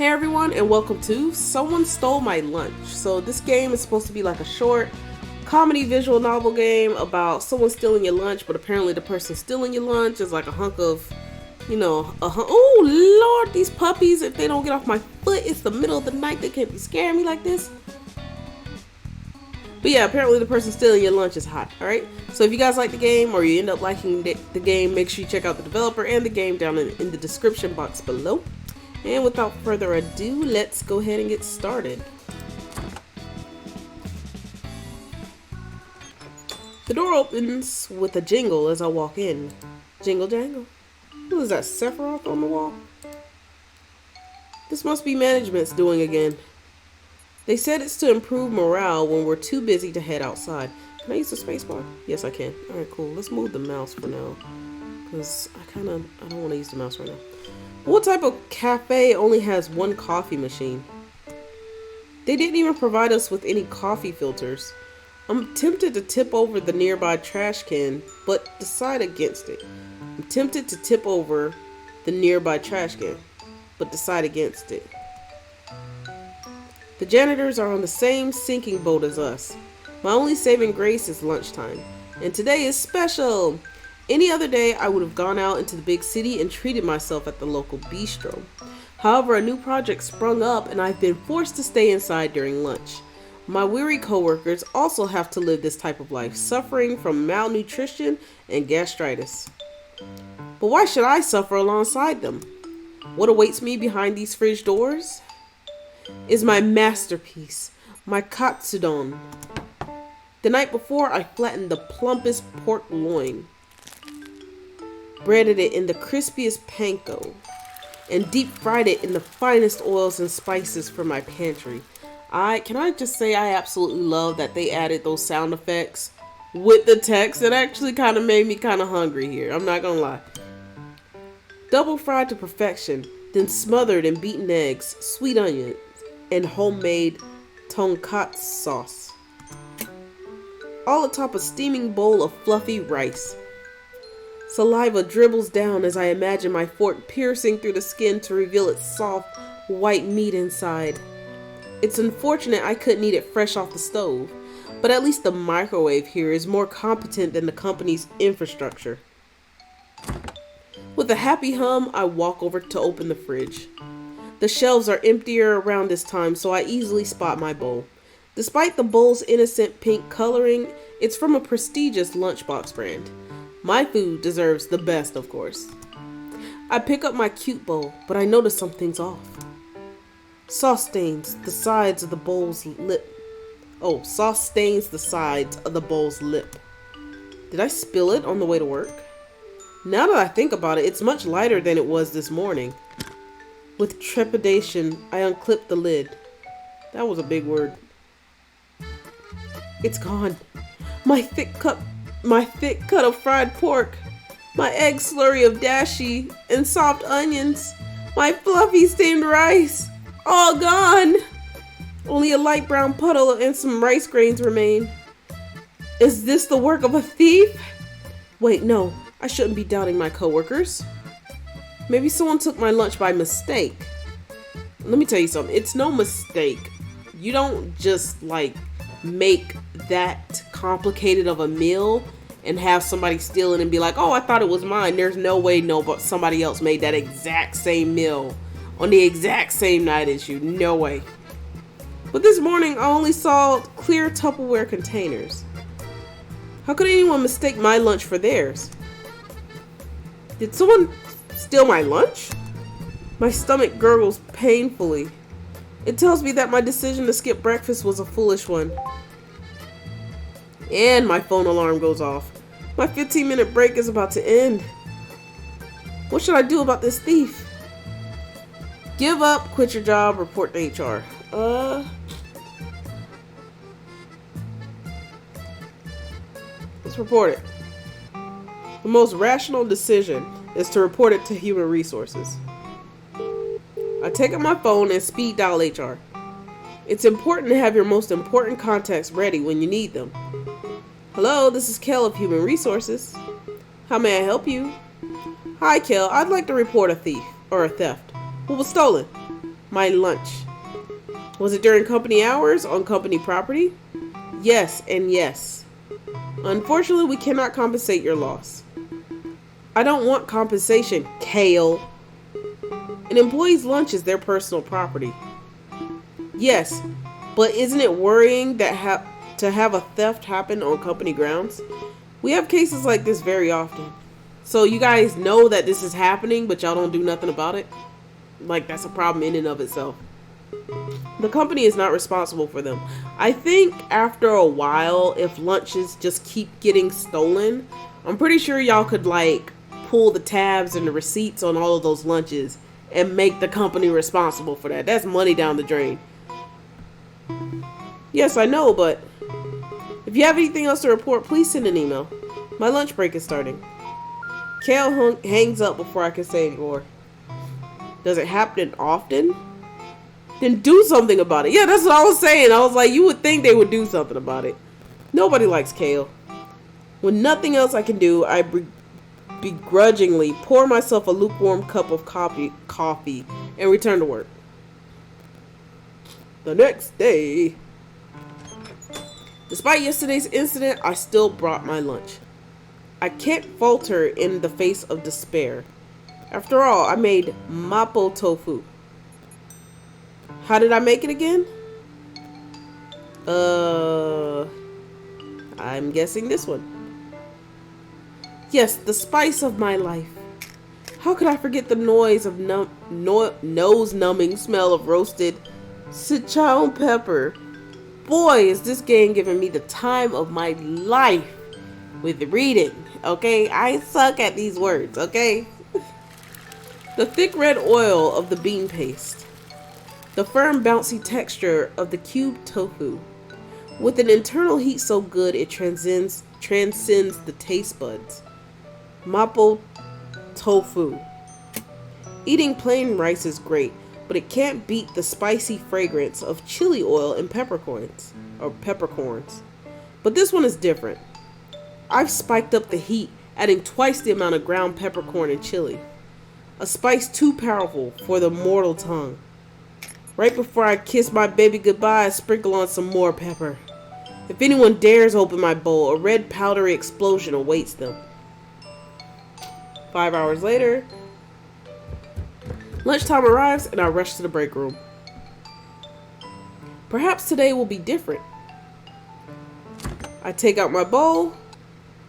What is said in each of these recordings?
Hey everyone, and welcome to Someone Stole My Lunch. So this game is supposed to be like a short comedy visual novel game about someone stealing your lunch, but apparently the person stealing your lunch is like a hunk of, oh Lord, these puppies, if they don't get off my foot, it's the middle of the night, they can't be scaring me like this. But yeah, apparently the person stealing your lunch is hot, alright? So if you guys like the game or you end up liking the game, make sure you check out the developer and the game down in the description box below. And without further ado, let's go ahead and get started. The door opens with a jingle as I walk in. Jingle jangle. Who is that, Sephiroth on the wall? This must be management's doing again. They said it's to improve morale when we're too busy to head outside. Can I use the spacebar? Yes, I can. Alright, cool. Let's move the mouse for now. Because I don't want to use the mouse right now. What type of cafe only has one coffee machine? They didn't even provide us with any coffee filters. I'm tempted to tip over the nearby trash can, but decide against it. I'm tempted to tip over the nearby trash can, but decide against it. The janitors are on the same sinking boat as us. My only saving grace is lunchtime, and today is special. Any other day, I would have gone out into the big city and treated myself at the local bistro. However, a new project sprung up and I've been forced to stay inside during lunch. My weary coworkers also have to live this type of life, suffering from malnutrition and gastritis. But why should I suffer alongside them? What awaits me behind these fridge doors is my masterpiece, my katsudon. The night before, I flattened the plumpest pork loin, breaded it in the crispiest panko, and deep fried it in the finest oils and spices from my pantry. Can I just say I absolutely love that they added those sound effects with the text. It actually kind of made me kind of hungry here, I'm not gonna lie. Double fried to perfection, then smothered in beaten eggs, sweet onions, and homemade tonkatsu sauce. All atop a steaming bowl of fluffy rice. Saliva dribbles down as I imagine my fork piercing through the skin to reveal its soft, white meat inside. It's unfortunate I couldn't eat it fresh off the stove, but at least the microwave here is more competent than the company's infrastructure. With a happy hum, I walk over to open the fridge. The shelves are emptier around this time, so I easily spot my bowl. Despite the bowl's innocent pink coloring, it's from a prestigious lunchbox brand. My food deserves the best, of course. I pick up my cute bowl, but I notice something's off. Sauce stains the sides of the bowl's lip. Oh, sauce stains the sides of the bowl's lip. Did I spill it on the way to work? Now that I think about it, it's much lighter than it was this morning. With trepidation, I unclip the lid. That was a big word. It's gone. My thick cut of fried pork, my egg slurry of dashi and soft onions, my fluffy steamed rice, all gone. Only a light brown puddle and some rice grains remain. Is this the work of a thief? Wait, no, I shouldn't be doubting my coworkers. Maybe someone took my lunch by mistake. Let me tell you something, it's no mistake. You don't just make that complicated of a meal and have somebody steal it and be like, oh, I thought it was mine. There's no way but somebody else made that exact same meal on the exact same night as you. No way. But this morning I only saw clear Tupperware containers. How could anyone mistake my lunch for theirs? Did someone steal my lunch? My stomach gurgles painfully. It tells me that my decision to skip breakfast was a foolish one. And my phone alarm goes off. My 15-minute break is about to end. What should I do about this thief? Give up, quit your job, report to HR. Let's report it. The most rational decision is to report it to Human Resources. I take up my phone and speed dial HR. It's important to have your most important contacts ready when you need them. Hello, this is Kel of Human Resources. How may I help you? Hi, Kel. I'd like to report a thief or a theft. What was stolen? My lunch. Was it during company hours on company property? Yes and yes. Unfortunately, we cannot compensate your loss. I don't want compensation, Kale. An employee's lunch is their personal property. Yes, but isn't it worrying that to have a theft happen on company grounds? We have cases like this very often. So you guys know that this is happening, but y'all don't do nothing about it? Like, that's a problem in and of itself. The company is not responsible for them. I think after a while, if lunches just keep getting stolen, I'm pretty sure y'all could like pull the tabs and the receipts on all of those lunches and make the company responsible for that. That's money down the drain. Yes, I know, but if you have anything else to report, please send an email. My lunch break is starting. Kale hangs up before I can say any more. Does it happen often? Then do something about it. Yeah, that's what I was saying. I was like, you would think they would do something about it. Nobody likes Kale. With nothing else I can do, I begrudgingly pour myself a lukewarm cup of coffee and return to work. The next day. Despite yesterday's incident, I still brought my lunch. I can't falter in the face of despair. After all, I made mapo tofu. How did I make it again? I'm guessing this one. Yes, the spice of my life. How could I forget the noise of nose-numbing smell of roasted Sichuan pepper? Boy, is this game giving me the time of my life with reading, okay? I suck at these words, okay? The thick red oil of the bean paste. The firm, bouncy texture of the cubed tofu. With an internal heat so good it transcends the taste buds. Mapo tofu. Eating plain rice is great, but it can't beat the spicy fragrance of chili oil and peppercorns. But this one is different. I've spiked up the heat, adding twice the amount of ground peppercorn and chili. A spice too powerful for the mortal tongue. Right before I kiss my baby goodbye, I sprinkle on some more pepper. If anyone dares open my bowl, a red powdery explosion awaits them. 5 hours later, lunchtime arrives and I rush to the break room. Perhaps today will be different. I take out my bowl.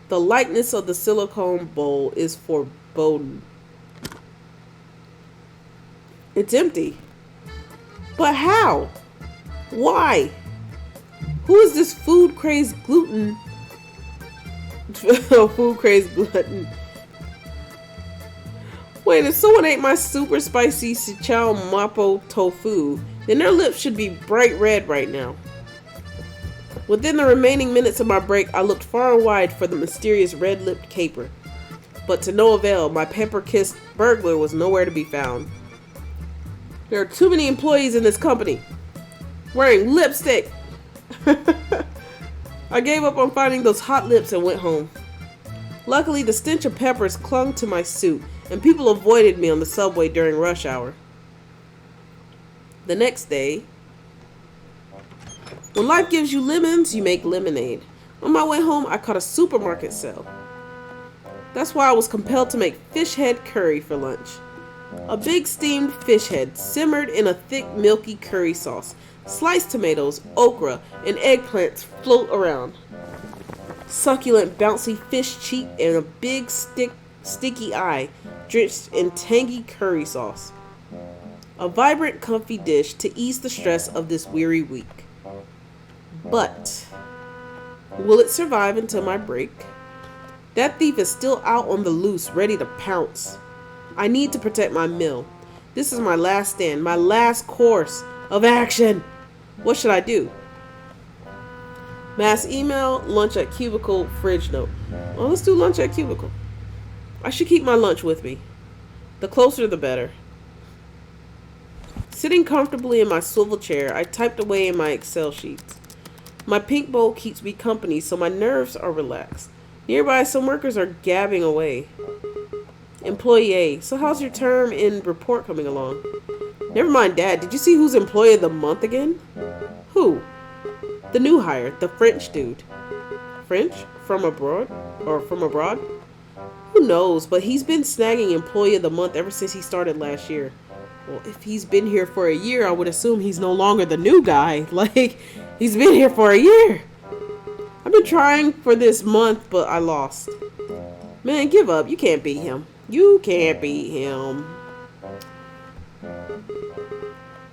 The likeness of the silicone bowl is foreboding. It's empty. But how? Why? Who is this food-crazed glutton? Food-crazed glutton. Wait, if someone ate my super spicy Sichuan mapo tofu, then their lips should be bright red right now. Within the remaining minutes of my break, I looked far and wide for the mysterious red-lipped caper. But to no avail, my pepper-kissed burglar was nowhere to be found. There are too many employees in this company wearing lipstick. I gave up on finding those hot lips and went home. Luckily, the stench of peppers clung to my suit, and people avoided me on the subway during rush hour. The next day, when life gives you lemons, you make lemonade. On my way home, I caught a supermarket sale. That's why I was compelled to make fish head curry for lunch. A big steamed fish head simmered in a thick milky curry sauce. Sliced tomatoes, okra, and eggplants float around. Succulent bouncy fish cheek and a big sticky eye drenched in tangy curry sauce. A vibrant, comfy dish to ease the stress of this weary week. But will it survive until my break? That thief is still out on the loose, ready to pounce. I need to protect my meal. This is my last stand, my last course of action. What should I do? Mass email, lunch at cubicle, fridge note. Well, let's do lunch at cubicle. I should keep my lunch with me. The closer the better. Sitting comfortably in my swivel chair, I typed away in my Excel sheets. My pink bowl keeps me company, so my nerves are relaxed. Nearby, some workers are gabbing away. Employee A. So how's your term in report coming along? Never mind, Dad. Did you see who's Employee of the Month again? Who? The new hire, the French dude. French? From abroad? Or from abroad? Who knows, but he's been snagging Employee of the Month ever since he started last year. Well, if he's been here for a year, I would assume he's no longer the new guy. Like, he's been here for a year. I've been trying for this month, but I lost. Man, give up. You can't beat him. You can't beat him.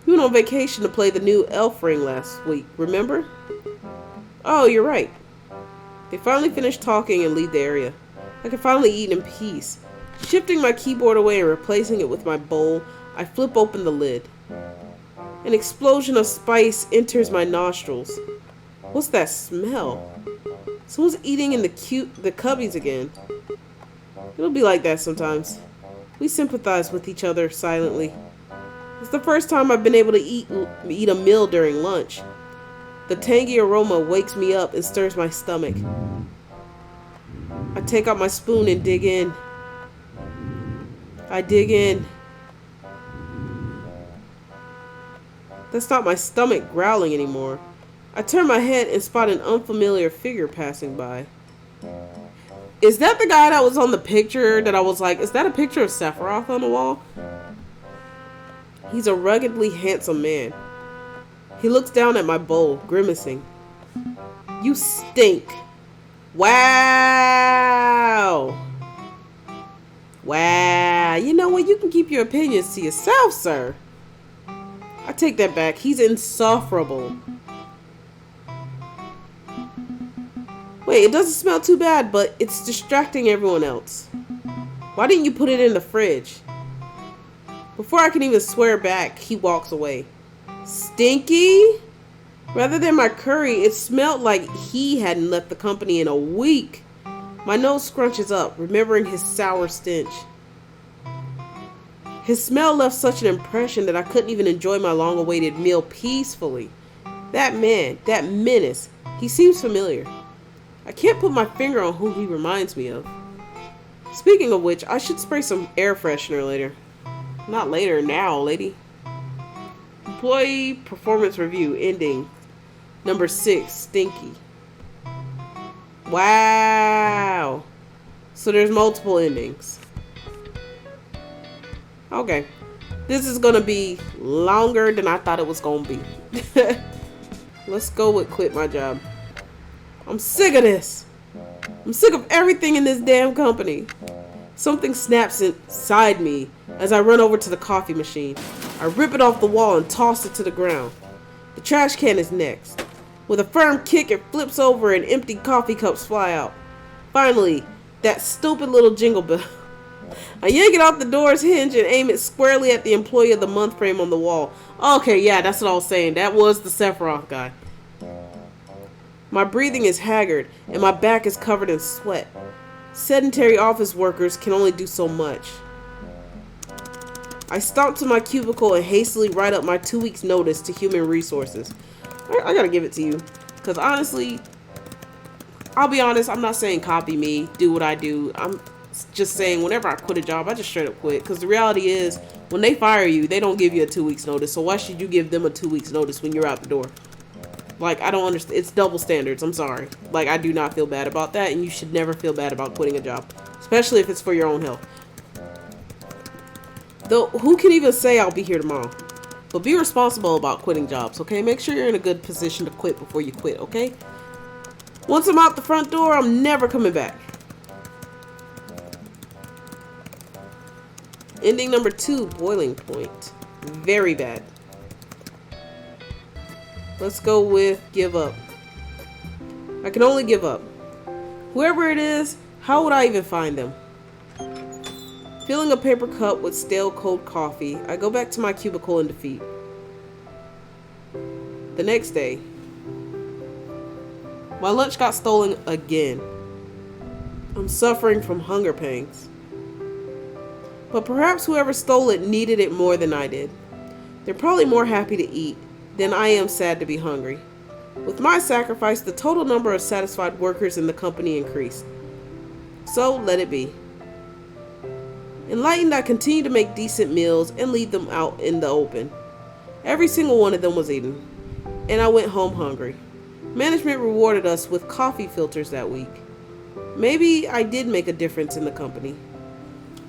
You went on vacation to play the new elf ring last week, remember? Oh, you're right. They finally finish talking and leave the area. I can finally eat in peace. Shifting my keyboard away and replacing it with my bowl, I flip open the lid. An explosion of spice enters my nostrils. What's that smell? Someone's eating in the cubbies again. It'll be like that sometimes. We sympathize with each other silently. It's the first time I've been able to eat a meal during lunch. The tangy aroma wakes me up and stirs my stomach. I take out my spoon and dig in. I dig in. That's not my stomach growling anymore. I turn my head and spot an unfamiliar figure passing by. Is that the guy that was on the picture that I was like, is that a picture of Sephiroth on the wall? He's a ruggedly handsome man. He looks down at my bowl, grimacing. You stink. Wow. Wow. You know what? You can keep your opinions to yourself, sir. I take that back. He's insufferable. Wait, it doesn't smell too bad, but it's distracting everyone else. Why didn't you put it in the fridge? Before I can even swear back, he walks away. Stinky? Rather than my curry, it smelled like he hadn't left the company in a week. My nose scrunches up, remembering his sour stench. His smell left such an impression that I couldn't even enjoy my long-awaited meal peacefully. That man, that menace, he seems familiar. I can't put my finger on who he reminds me of. Speaking of which, I should spray some air freshener later. Not later, now, lady. Employee performance review ending. Number 6, Stinky. Wow. So there's multiple endings. Okay. This is gonna be longer than I thought it was gonna be. Let's go with quit my job. I'm sick of this. I'm sick of everything in this damn company. Something snaps inside me as I run over to the coffee machine. I rip it off the wall and toss it to the ground. The trash can is next. With a firm kick, it flips over and empty coffee cups fly out. Finally, that stupid little jingle bell. I yank it off the door's hinge and aim it squarely at the Employee of the Month frame on the wall. Okay, yeah, that's what I was saying. That was the Sephiroth guy. My breathing is haggard and my back is covered in sweat. Sedentary office workers can only do so much. I stomp to my cubicle and hastily write up my 2 weeks notice to human resources. I gotta give it to you. Because honestly, I'll be honest, I'm not saying copy me, do what I do. I'm just saying whenever I quit a job, I just straight up quit. Because the reality is, when they fire you, they don't give you a 2 weeks notice. So why should you give them a 2 weeks notice when you're out the door? Like, I don't understand. It's double standards. I'm sorry. Like, I do not feel bad about that. And you should never feel bad about quitting a job. Especially if it's for your own health. Though, who can even say I'll be here tomorrow? But be responsible about quitting jobs, okay? Make sure you're in a good position to quit before you quit, okay? Once I'm out the front door, I'm never coming back. Ending number 2, boiling point. Very bad. Let's go with give up. I can only give up. Whoever it is, how would I even find them? Filling a paper cup with stale cold coffee, I go back to my cubicle in defeat. The next day, my lunch got stolen again. I'm suffering from hunger pangs. But perhaps whoever stole it needed it more than I did. They're probably more happy to eat than I am sad to be hungry. With my sacrifice, the total number of satisfied workers in the company increased. So let it be. Enlightened, I continued to make decent meals and leave them out in the open. Every single one of them was eaten, and I went home hungry. Management rewarded us with coffee filters that week. Maybe I did make a difference in the company.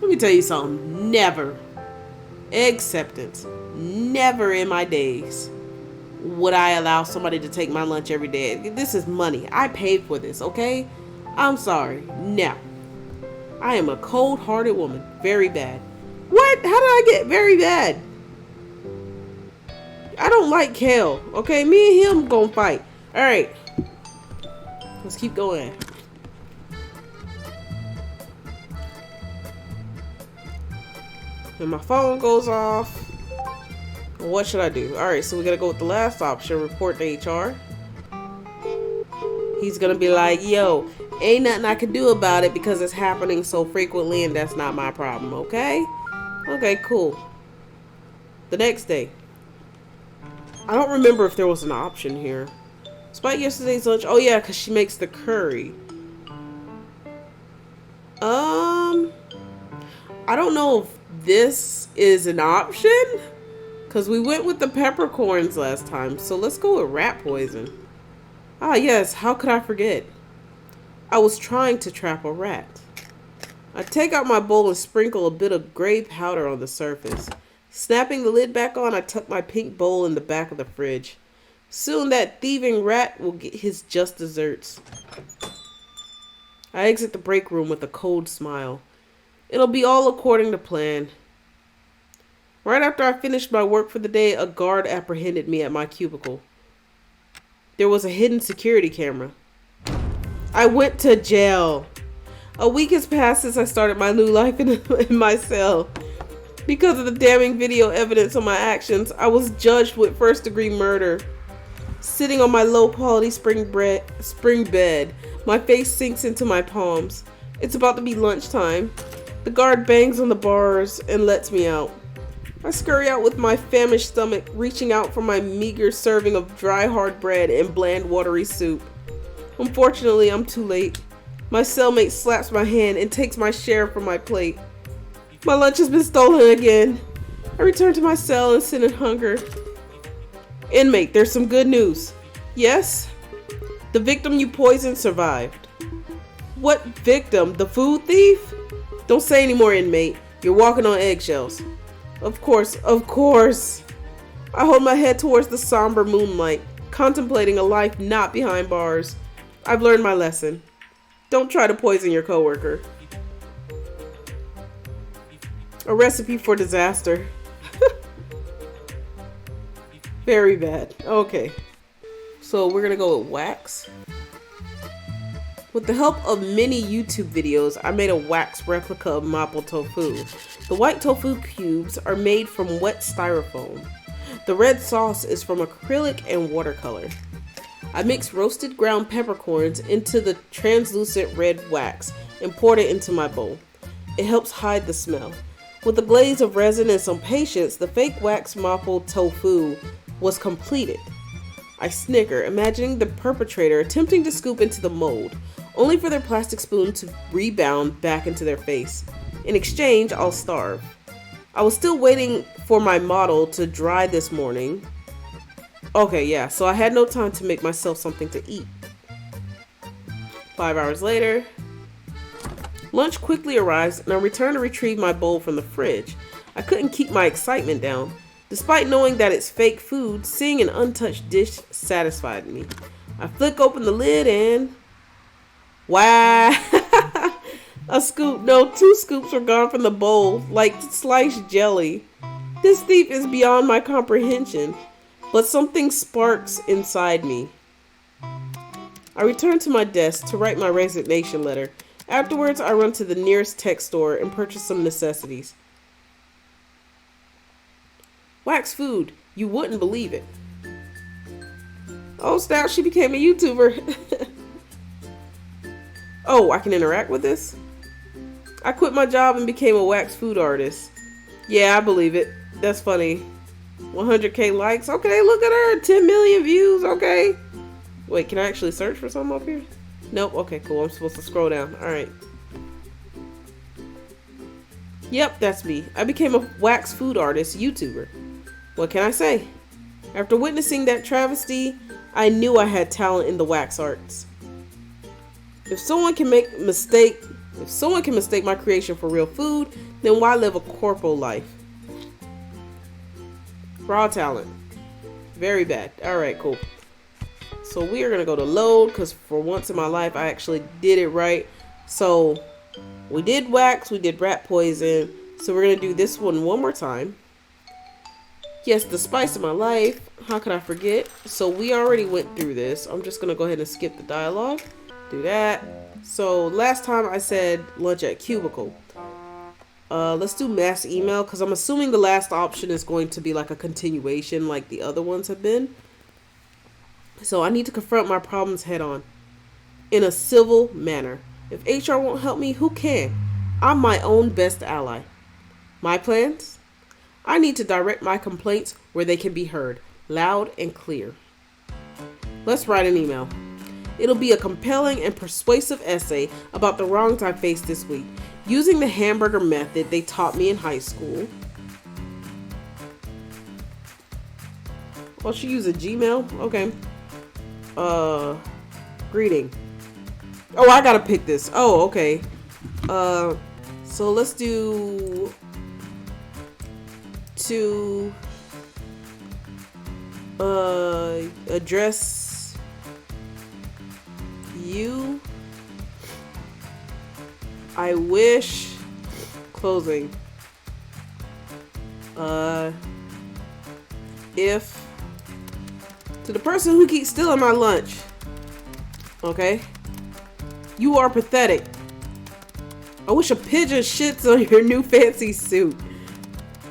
Let me tell you something. Never. Acceptance. Never in my days would I allow somebody to take my lunch every day. This is money. I paid for this, okay? I'm sorry. No. I am a cold-hearted woman. Very bad. What? How did I get very bad? I don't like kale, okay? Me and him gonna fight. Alright. Let's keep going. And my phone goes off. What should I do? Alright, so we gotta go with the last option. Report to HR. He's gonna be like, yo, ain't nothing I can do about it because it's happening so frequently and that's not my problem, okay? Okay, cool. The next day. I don't remember if there was an option here. Despite yesterday's lunch. Oh yeah, because she makes the curry. I don't know if this is an option. Because we went with the peppercorns last time. So let's go with rat poison. Ah yes, how could I forget? I was trying to trap a rat. I take out my bowl and sprinkle a bit of gray powder on the surface. Snapping the lid back on, I tuck my pink bowl in the back of the fridge. Soon that thieving rat will get his just desserts. I exit the break room with a cold smile. It'll be all according to plan. Right after I finished my work for the day, a guard apprehended me at my cubicle. There was a hidden security camera. I went to jail. A week has passed since I started my new life in my cell. Because of the damning video evidence of my actions, I was judged with first-degree murder. Sitting on my low-quality spring bed, my face sinks into my palms. It's about to be lunchtime. The guard bangs on the bars and lets me out. I scurry out with my famished stomach, reaching out for my meager serving of dry, hard bread and bland, watery soup. Unfortunately, I'm too late. My cellmate slaps my hand and takes my share from my plate. My lunch has been stolen again. I return to my cell and sit in hunger. Inmate, there's some good news. Yes? The victim you poisoned survived. What victim? The food thief? Don't say any more, inmate. You're walking on eggshells. Of course, of course. I hold my head towards the somber moonlight, contemplating a life not behind bars. I've learned my lesson. Don't try to poison your coworker. A recipe for disaster. Very bad. Okay. So we're gonna go with wax. With the help of many YouTube videos, I made a wax replica of mapo tofu. The white tofu cubes are made from wet styrofoam. The red sauce is from acrylic and watercolor. I mix roasted ground peppercorns into the translucent red wax and poured it into my bowl. It helps hide the smell. With a glaze of resin and some patience, the fake wax mapo tofu was completed. I snicker, imagining the perpetrator attempting to scoop into the mold, only for their plastic spoon to rebound back into their face. In exchange, I'll starve. I was still waiting for my model to dry this morning. Okay, yeah, so I had no time to make myself something to eat. 5 hours later, lunch quickly arrives and I return to retrieve my bowl from the fridge. I couldn't keep my excitement down. Despite knowing that it's fake food, seeing an untouched dish satisfied me. I flick open the lid and... wow! A scoop, no, 2 scoops were gone from the bowl, like sliced jelly. This thief is beyond my comprehension, but something sparks inside me. I return to my desk to write my resignation letter. Afterwards, I run to the nearest tech store and purchase some necessities. Wax food. You wouldn't believe it. Oh snap, she became a YouTuber. Oh, I can interact with this? I quit my job and became a wax food artist. Yeah, I believe it. That's funny. 100k likes. Okay, look at her. 10 million views. Okay. Wait, can I actually search for something up here? Nope. Okay, cool. I'm supposed to scroll down. Alright. Yep, that's me. I became a wax food artist YouTuber. What can I say? After witnessing that travesty, I knew I had talent in the wax arts. If someone can mistake my creation for real food, then why live a corporal life? Raw talent. Very bad. Alright, cool. So we are going to go to load, because for once in my life, I actually did it right. So we did wax, we did rat poison. So we're going to do this one more time. Yes, the spice of my life. How could I forget? So we already went through this. I'm just going to go ahead and skip the dialogue. Do that. So last time I said lunch at cubicle. Let's do mass email, because I'm assuming the last option is going to be like a continuation like the other ones have been. So I need to confront my problems head on in a civil manner. If HR won't help me, who can? I'm my own best ally. My plans? I need to direct my complaints where they can be heard, loud and clear. Let's write an email. It'll be a compelling and persuasive essay about the wrongs I faced this week, using the hamburger method they taught me in high school. Oh, she used a Gmail? Okay. Greeting. Oh, I gotta pick this. Oh, okay. So let's do to address you. I wish closing. If to the person who keeps stealing my lunch. Okay. You are pathetic. I wish a pigeon shits on your new fancy suit.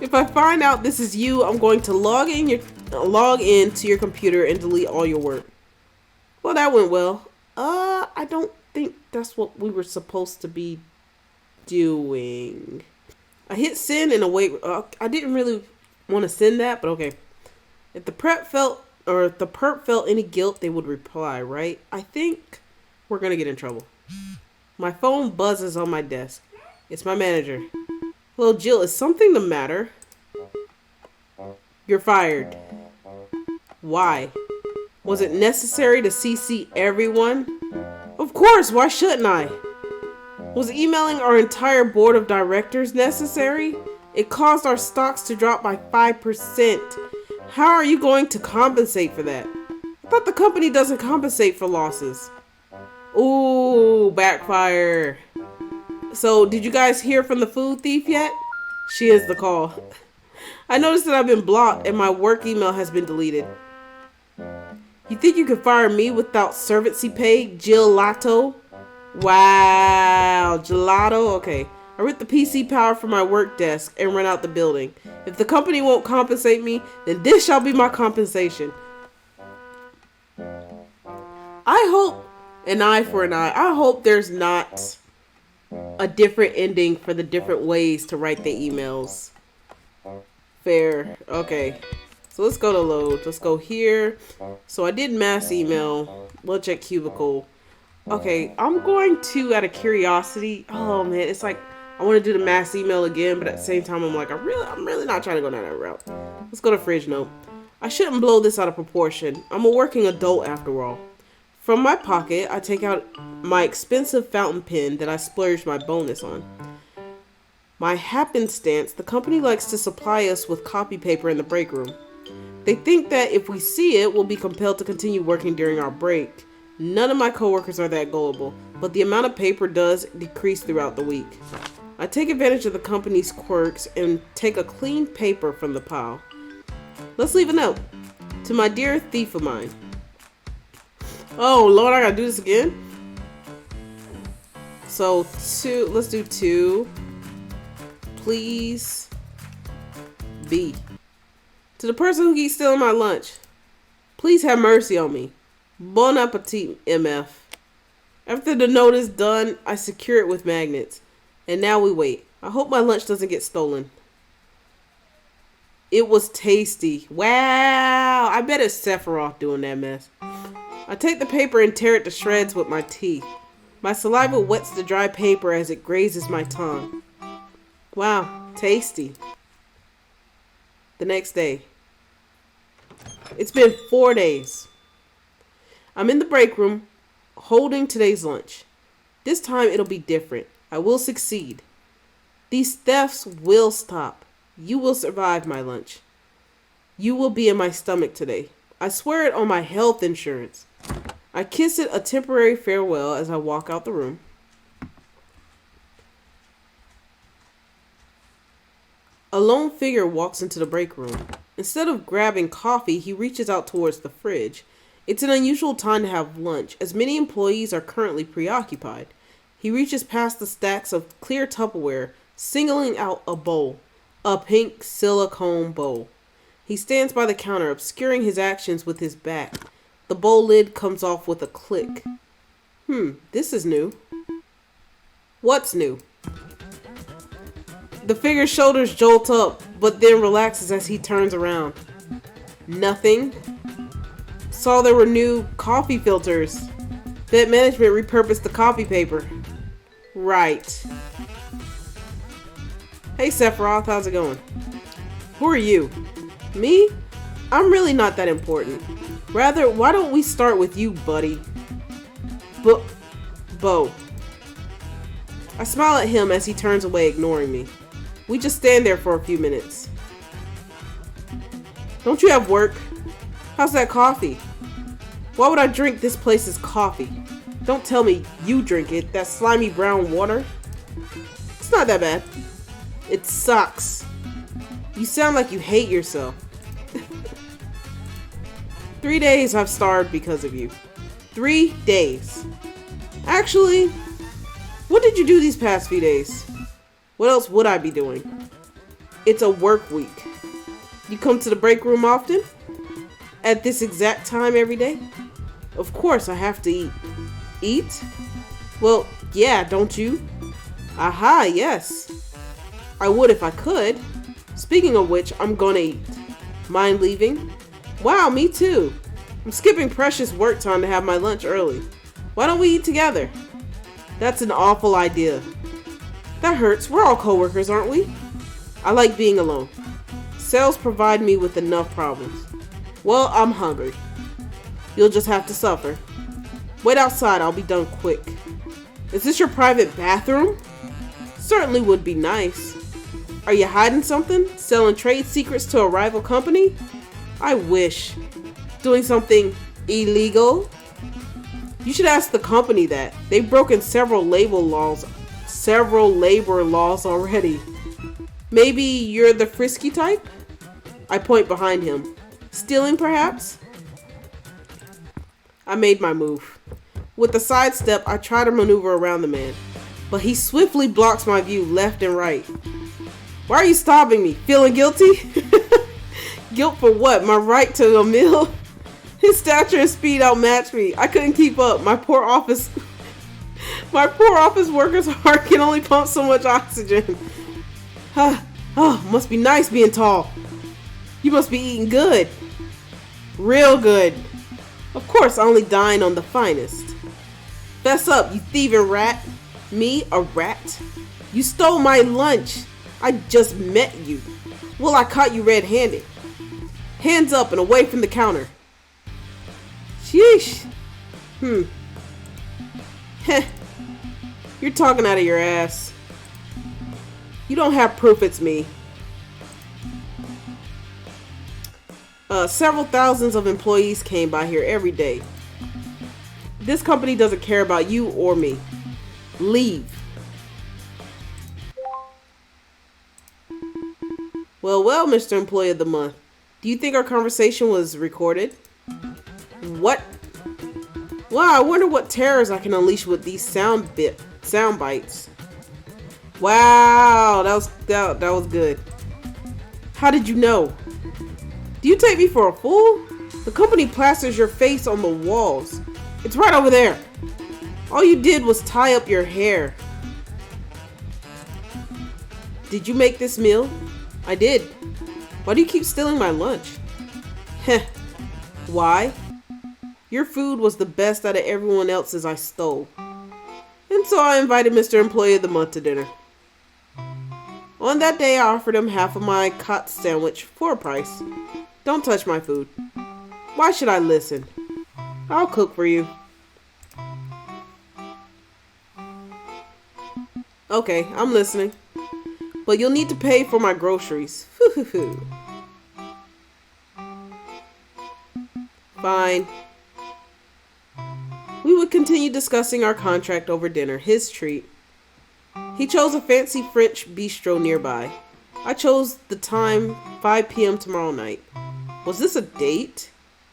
If I find out this is you, I'm going to log in to your computer and delete all your work. Well, that went well. I don't think that's what we were supposed to be doing. I hit send and await. I didn't really want to send that, but okay. If the perp felt any guilt, they would reply, right? I think we're gonna get in trouble. My phone buzzes on my desk. It's my manager. Hello, Jill, is something the matter? You're fired. Why? Was it necessary to CC everyone? Of course, why shouldn't I? Was emailing our entire board of directors necessary? It caused our stocks to drop by 5%. How are you going to compensate for that? I thought the company doesn't compensate for losses. Ooh, backfire. So, did you guys hear from the food thief yet? She is the call. I noticed that I've been blocked and my work email has been deleted. You think you can fire me without servancy pay, Gelato? Wow, gelato? Okay. I ripped the PC power from my work desk and ran out the building. If the company won't compensate me, then this shall be my compensation. I hope, an eye for an eye, I hope there's not a different ending for the different ways to write the emails. Fair. Okay. So let's go to load. Let's go here. So I did mass email. Lunch at cubicle. Okay, I'm going to, out of curiosity, oh man, it's like, I want to do the mass email again, but at the same time, I'm like, I'm really not trying to go down that route. Let's go to fridge note. I shouldn't blow this out of proportion. I'm a working adult after all. From my pocket, I take out my expensive fountain pen that I splurged my bonus on. My happenstance, the company likes to supply us with copy paper in the break room. They think that if we see it, we'll be compelled to continue working during our break. None of my coworkers are that gullible, but the amount of paper does decrease throughout the week. I take advantage of the company's quirks and take a clean paper from the pile. Let's leave a note. To my dear thief of mine. Oh, Lord, I gotta do this again? So, let's do 2. Please be. To the person who keeps stealing my lunch. Please have mercy on me. Bon appetit, MF. After the note is done, I secure it with magnets. And now we wait. I hope my lunch doesn't get stolen. It was tasty. Wow. I bet it's Sephiroth doing that mess. I take the paper and tear it to shreds with my teeth. My saliva wets the dry paper as it grazes my tongue. Wow, tasty. The next day. It's been 4 days. I'm in the break room holding today's lunch. This time it'll be different. I will succeed. These thefts will stop. You will survive my lunch. You will be in my stomach today. I swear it on my health insurance. I kiss it a temporary farewell as I walk out the room. A lone figure walks into the break room. Instead of grabbing coffee, he reaches out towards the fridge. It's an unusual time to have lunch, as many employees are currently preoccupied. He reaches past the stacks of clear Tupperware, singling out a bowl, a pink silicone bowl. He stands by the counter, obscuring his actions with his back. The bowl lid comes off with a click. This is new. What's new? The figure's shoulders jolt up, but then relaxes as he turns around. Nothing. Saw there were new coffee filters. Bet management repurposed the copy paper. Right. Hey Sephiroth, how's it going? Who are you? Me? I'm really not that important. Rather, why don't we start with you, buddy? Bo. I smile at him as he turns away, ignoring me. We just stand there for a few minutes. Don't you have work? How's that coffee? Why would I drink this place's coffee? Don't tell me you drink it, that slimy brown water. It's not that bad. It sucks. You sound like you hate yourself. 3 days I've starved because of you. 3 days. Actually, what did you do these past few days? What else would I be doing? It's a work week. You come to the break room often? At this exact time every day? Of course I have to eat. Eat? Well, yeah, don't you? Aha, yes. I would if I could. Speaking of which, I'm gonna eat. Mind leaving? Wow, me too. I'm skipping precious work time to have my lunch early. Why don't we eat together? That's an awful idea. That hurts. We're all coworkers, aren't we? I like being alone. Sales provide me with enough problems. Well, I'm hungry. You'll just have to suffer. Wait outside, I'll be done quick. Is this your private bathroom? Certainly would be nice. Are you hiding something? Selling trade secrets to a rival company? I wish. Doing something illegal? You should ask the company that. They've broken several labor laws already. Maybe you're the frisky type? I point behind him. Stealing, perhaps? I made my move. With a sidestep, I try to maneuver around the man, but he swiftly blocks my view left and right. Why are you stopping me? Feeling guilty? Guilt for what? My right to a meal? His stature and speed outmatch me. I couldn't keep up. My poor office worker's heart can only pump so much oxygen. Must be nice being tall. You must be eating good. Real good. Of course, I only dine on the finest. Fess up, you thieving rat. Me, a rat? You stole my lunch. I just met you. Well, I caught you red-handed. Hands up and away from the counter. Sheesh. Heh. You're talking out of your ass. You don't have proof it's me. Several thousands of employees came by here every day. This company doesn't care about you or me. Leave. Well, Mr. Employee of the Month. Do you think our conversation was recorded? What? Wow, I wonder what terrors I can unleash with these sound bites. Wow, that was good. How did you know? Do you take me for a fool? The company plasters your face on the walls. It's right over there. All you did was tie up your hair. Did you make this meal? I did. Why do you keep stealing my lunch? Heh. Why? Your food was the best out of everyone else's I stole. And so I invited Mr. Employee of the Month to dinner. On that day, I offered him half of my cot sandwich for a price. Don't touch my food. Why should I listen? I'll cook for you. Okay, I'm listening. But you'll need to pay for my groceries. Fine. We would continue discussing our contract over dinner, his treat. He chose a fancy French bistro nearby. I chose the time, 5 p.m. tomorrow night. Was this a date?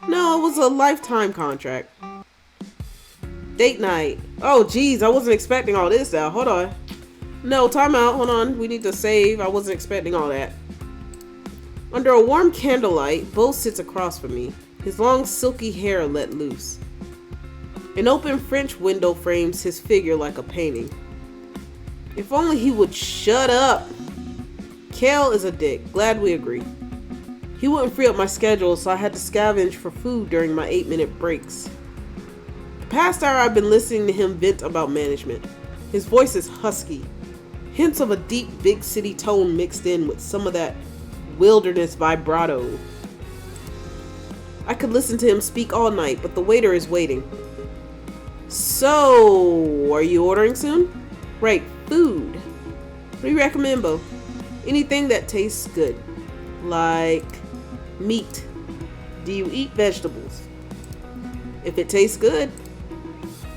No, it was a lifetime contract. Date night. Oh, geez, I wasn't expecting all this now. Hold on. No, time out. Hold on. We need to save. I wasn't expecting all that. Under a warm candlelight, Bo sits across from me, his long silky hair let loose. An open French window frames his figure like a painting. If only he would shut up. Kale is a dick. Glad we agree. He wouldn't free up my schedule, so I had to scavenge for food during my 8-minute breaks. The past hour I've been listening to him vent about management. His voice is husky. Hints of a deep big city tone mixed in with some of that wilderness vibrato. I could listen to him speak all night, but the waiter is waiting. So, are you ordering soon? Right, food. What do you recommend, Bo? Anything that tastes good. Like meat. Do you eat vegetables? If it tastes good.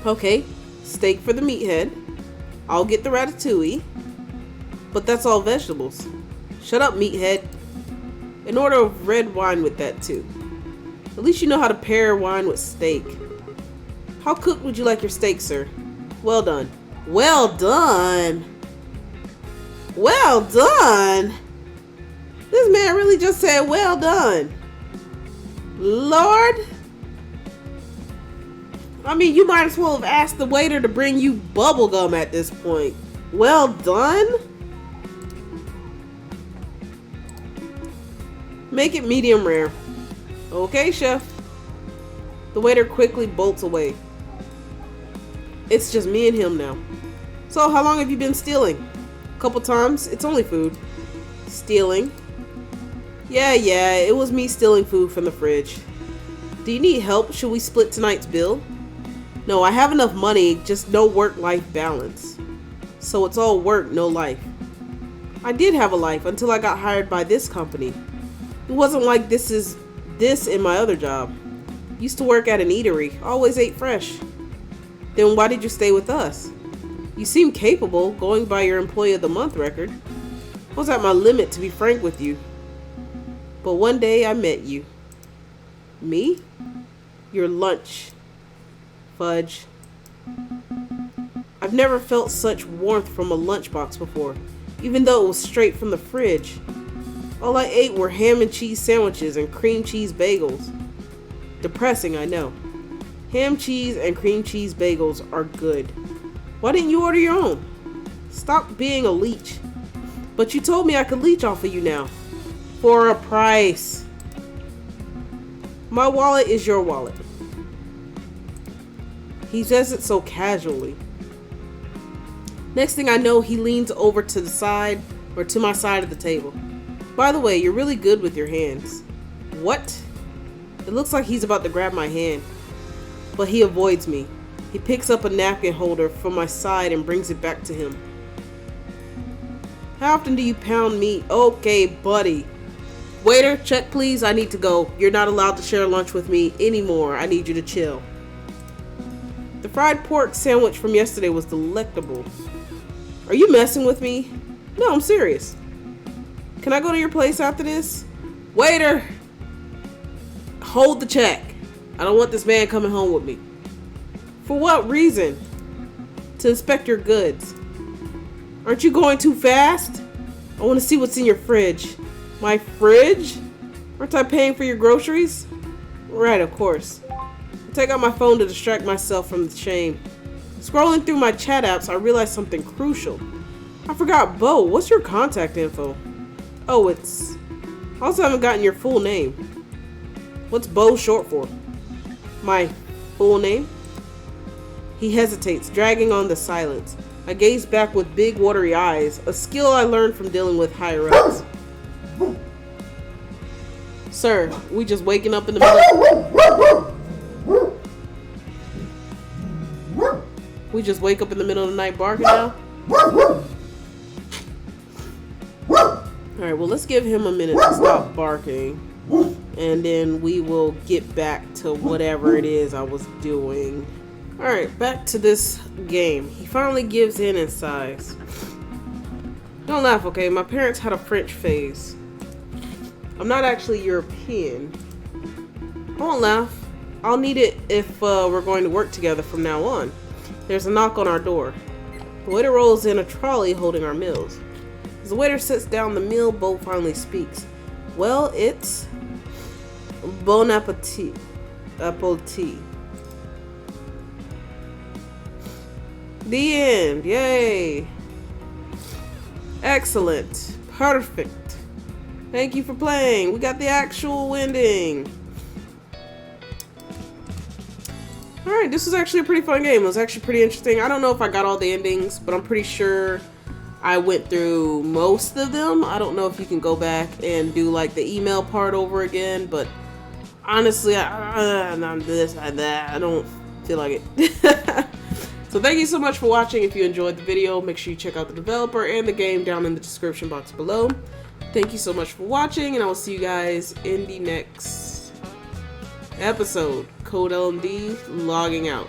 Okay, steak for the meathead. I'll get the ratatouille. But that's all vegetables. Shut up, meathead. An order of red wine with that too. At least you know how to pair wine with steak. How cooked would you like your steak, sir? Well done. Well done? Well done? This man really just said, well done. Lord? I mean, you might as well have asked the waiter to bring you bubble gum at this point. Well done? Make it medium rare. Okay, chef. The waiter quickly bolts away. It's just me and him now. So, how long have you been stealing? A couple times. It's only food. Stealing? Yeah, it was me stealing food from the fridge. Do you need help? Should we split tonight's bill? No, I have enough money, just no work-life balance. So it's all work, no life. I did have a life until I got hired by this company. It wasn't like this in my other job. Used to work at an eatery, always ate fresh. Then why did you stay with us? You seem capable, going by your Employee of the Month record. I was at my limit, to be frank with you. But one day I met you. Me? Your lunch. Fudge. I've never felt such warmth from a lunchbox before, even though it was straight from the fridge. All I ate were ham and cheese sandwiches and cream cheese bagels. Depressing, I know. Ham, cheese, and cream cheese bagels are good. Why didn't you order your own? Stop being a leech. But you told me I could leech off of you now. For a price. My wallet is your wallet. He says it so casually. Next thing I know, he leans over to the side, or to my side of the table. By the way, you're really good with your hands. What? It looks like he's about to grab my hand. But he avoids me. He picks up a napkin holder from my side and brings it back to him. How often do you pound meat? Okay, buddy. Waiter, check please. I need to go. You're not allowed to share lunch with me anymore. I need you to chill. The fried pork sandwich from yesterday was delectable. Are you messing with me? No, I'm serious. Can I go to your place after this? Waiter! Hold the check. I don't want this man coming home with me. For what reason? To inspect your goods. Aren't you going too fast? I want to see what's in your fridge. My fridge? Aren't I paying for your groceries? Right, of course. I take out my phone to distract myself from the shame. Scrolling through my chat apps, I realized something crucial. I forgot Bo. What's your contact info? Oh, it's... I also haven't gotten your full name. What's Bo short for? My full name? He hesitates, dragging on the silence. I gazed back with big watery eyes, a skill I learned from dealing with higher-ups. Sir, we just waking up in the middle. We just wake up in the middle of the night barking now? Alright, well, let's give him a minute to stop barking. And then we will get back to whatever it is I was doing. Alright, back to this game. He finally gives in sighs. Don't laugh, okay? My parents had a French phase. I'm not actually European. I won't laugh. I'll need it if we're going to work together from now on. There's a knock on our door. The waiter rolls in a trolley holding our meals. As the waiter sets down the meal, Bo finally speaks. Well, it's bon appetit. Appetit. The end. Yay. Excellent. Perfect. Thank you for playing. We got the actual ending. Alright, this was actually a pretty fun game. It was actually pretty interesting. I don't know if I got all the endings, but I'm pretty sure I went through most of them. I don't know if you can go back and do like the email part over again, but honestly, I don't feel like it. So thank you so much for watching. If you enjoyed the video, make sure you check out the developer and the game down in the description box below. Thank you so much for watching, and I will see you guys in the next episode. CodeLMD logging out.